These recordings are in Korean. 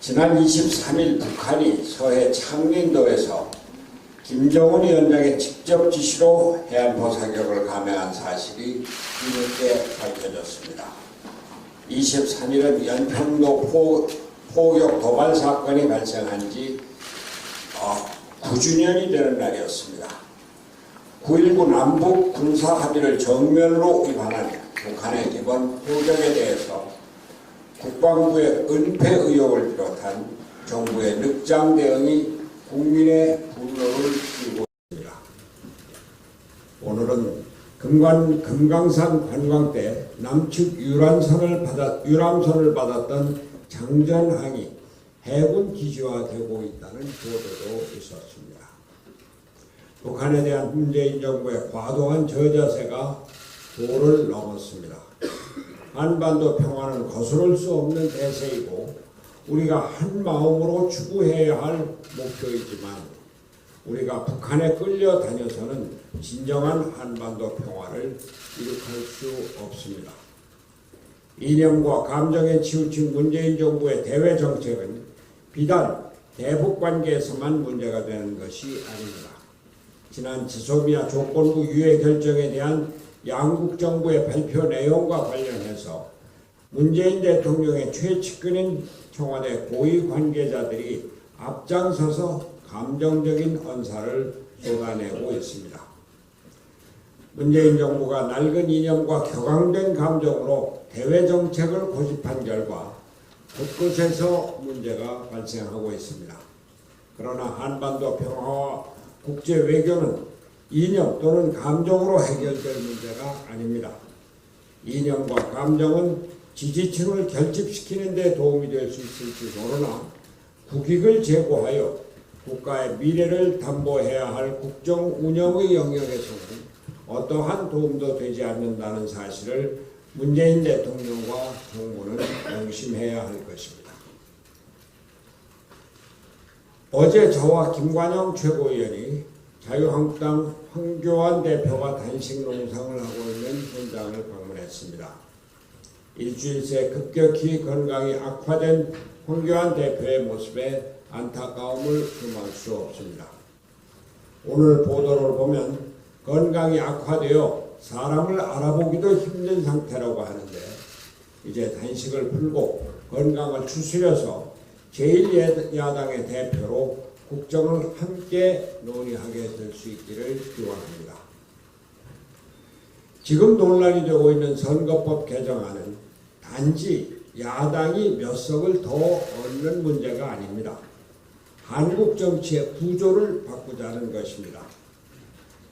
지난 23일 북한이 서해 창린도에서 김정은 위원장의 직접 지시로 해안포 사격을 감행한 사실이 뒤늦게 밝혀졌습니다. 23일은 연평도 포격 도발 사건이 발생한 지 9주년이 되는 날이었습니다. 9.19 남북 군사 합의를 정면으로 위반한 북한의 이번 포격에 대해서 국방부의 은폐 의혹을 비롯한 정부의 늑장 대응이 국민의 분노를 띠고 있습니다. 오늘은 금강산 관광 때 남측 유람선을 받았던 장전항이 해군 기지화되고 있다는 보도도 있었습니다. 북한에 대한 문재인 정부의 과도한 저자세가 도를 넘었습니다. 한반도 평화는 거스를 수 없는 대세이고 우리가 한 마음으로 추구해야 할 목표이지만 우리가 북한에 끌려다녀서는 진정한 한반도 평화를 이룩할 수 없습니다. 이념과 감정에 치우친 문재인 정부의 대외 정책은 비단 대북 관계에서만 문제가 되는 것이 아닙니다. 지난 지소미아 조건부 유예 결정에 대한 양국 정부의 발표 내용과 관련해서 문재인 대통령의 최측근인 청와대 고위 관계자들이 앞장서서 감정적인 언사를 쏟아내고 있습니다. 문재인 정부가 낡은 이념과 격앙된 감정으로 대외 정책을 고집한 결과 곳곳에서 문제가 발생하고 있습니다. 그러나 한반도 평화와 국제 외교는 이념 또는 감정으로 해결될 문제가 아닙니다. 이념과 감정은 지지층을 결집시키는 데 도움이 될 수 있을지 모르나 국익을 제고하여 국가의 미래를 담보해야 할 국정 운영의 영역에서는 어떠한 도움도 되지 않는다는 사실을 문재인 대통령과 정부는 명심해야 할 것입니다. 어제 저와 김관영 최고위원이 자유한국당 황교안 대표가 단식 농성을 하고 있는 현장을 방문했습니다. 일주일 새 급격히 건강이 악화된 황교안 대표의 모습에 안타까움을 금할 수 없습니다. 오늘 보도를 보면 건강이 악화되어 사람을 알아보기도 힘든 상태라고 하는데 이제 단식을 풀고 건강을 추스려서 제1야당의 대표로 국정을 함께 논의하게 될 수 있기를 기원합니다. 지금 논란이 되고 있는 선거법 개정안은 단지 야당이 몇 석을 더 얻는 문제가 아닙니다. 한국 정치의 구조를 바꾸자는 것입니다.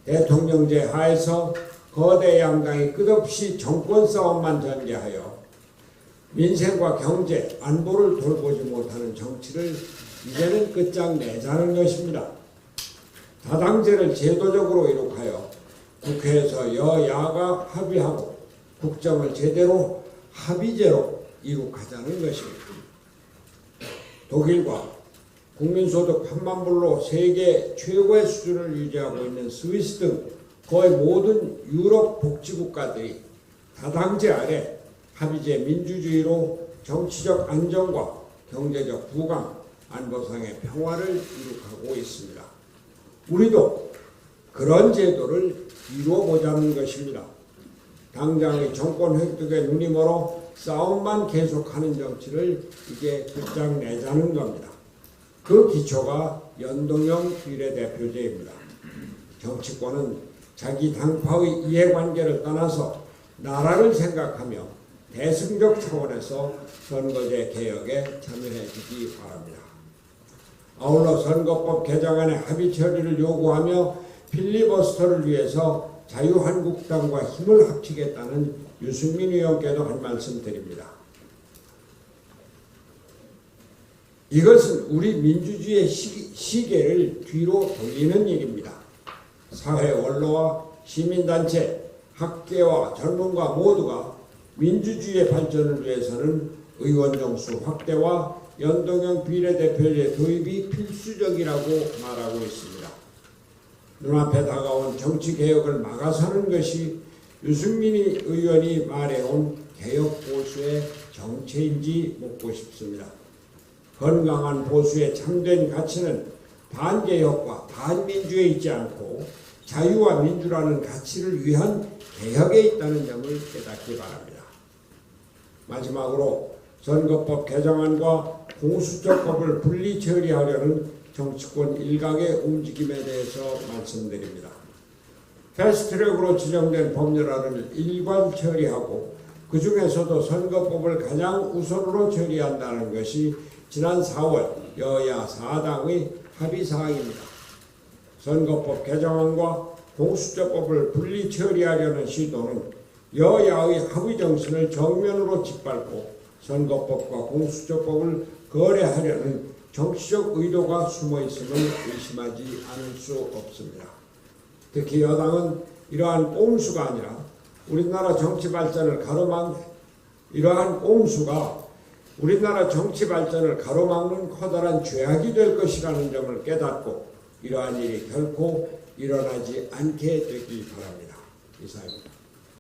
대통령제 하에서 거대 양당이 끝없이 정권 싸움만 전개하여 민생과 경제, 안보를 돌보지 못하는 정치를 이제는 끝장내자는 것입니다. 다당제를 제도적으로 이룩하여 국회에서 여야가 합의하고 국정을 제대로 합의제로 이룩하자는 것입니다. 독일과 국민소득 8만 불로 세계 최고의 수준을 유지하고 있는 스위스 등 거의 모든 유럽 복지국가들이 다당제 아래 합의제 민주주의로 정치적 안정과 경제적 부강, 안보상의 평화를 이룩하고 있습니다. 우리도 그런 제도를 이루어보자는 것입니다. 당장의 정권 획득에 눈이 멀어 싸움만 계속하는 정치를 이제 끝장내자는 겁니다. 그 기초가 연동형 비례대표제입니다. 정치권은 자기 당파의 이해관계를 떠나서 나라를 생각하며 대승적 차원에서 선거제 개혁에 참여해 주기 바랍니다. 아울러 선거법 개정안의 합의 처리를 요구하며 필리버스터를 위해서 자유한국당과 힘을 합치겠다는 유승민 의원께도 한 말씀 드립니다. 이것은 우리 민주주의의 시계를 뒤로 돌리는 일입니다. 사회 원로와 시민단체, 학계와 전문가 모두가 민주주의의 발전을 위해서는 의원 정수 확대와 연동형 비례대표제 도입이 필수적이라고 말하고 있습니다. 눈앞에 다가온 정치개혁을 막아서는 것이 유승민 의원이 말해온 개혁 보수의 정체인지 묻고 싶습니다. 건강한 보수의 참된 가치는 반개혁과 반민주에 있지 않고 자유와 민주라는 가치를 위한 개혁에 있다는 점을 깨닫기 바랍니다. 마지막으로 선거법 개정안과 공수처법을 분리 처리하려는 정치권 일각의 움직임에 대해서 말씀드립니다. 패스트트랙으로 지정된 법률안을 일관 처리하고 그 중에서도 선거법을 가장 우선으로 처리한다는 것이 지난 4월 여야 4당의 합의사항입니다. 선거법 개정안과 공수처법을 분리 처리하려는 시도는 여야의 합의 정신을 정면으로 짓밟고 선거법과 공수처법을 거래하려는 정치적 의도가 숨어 있음을 의심하지 않을 수 없습니다. 특히 여당은 이러한 꼼수가 아니라 우리나라 정치 발전을 이러한 꼼수가 우리나라 정치 발전을 가로막는 커다란 죄악이 될 것이라는 점을 깨닫고 이러한 일이 결코 일어나지 않게 되기 바랍니다. 이상입니다.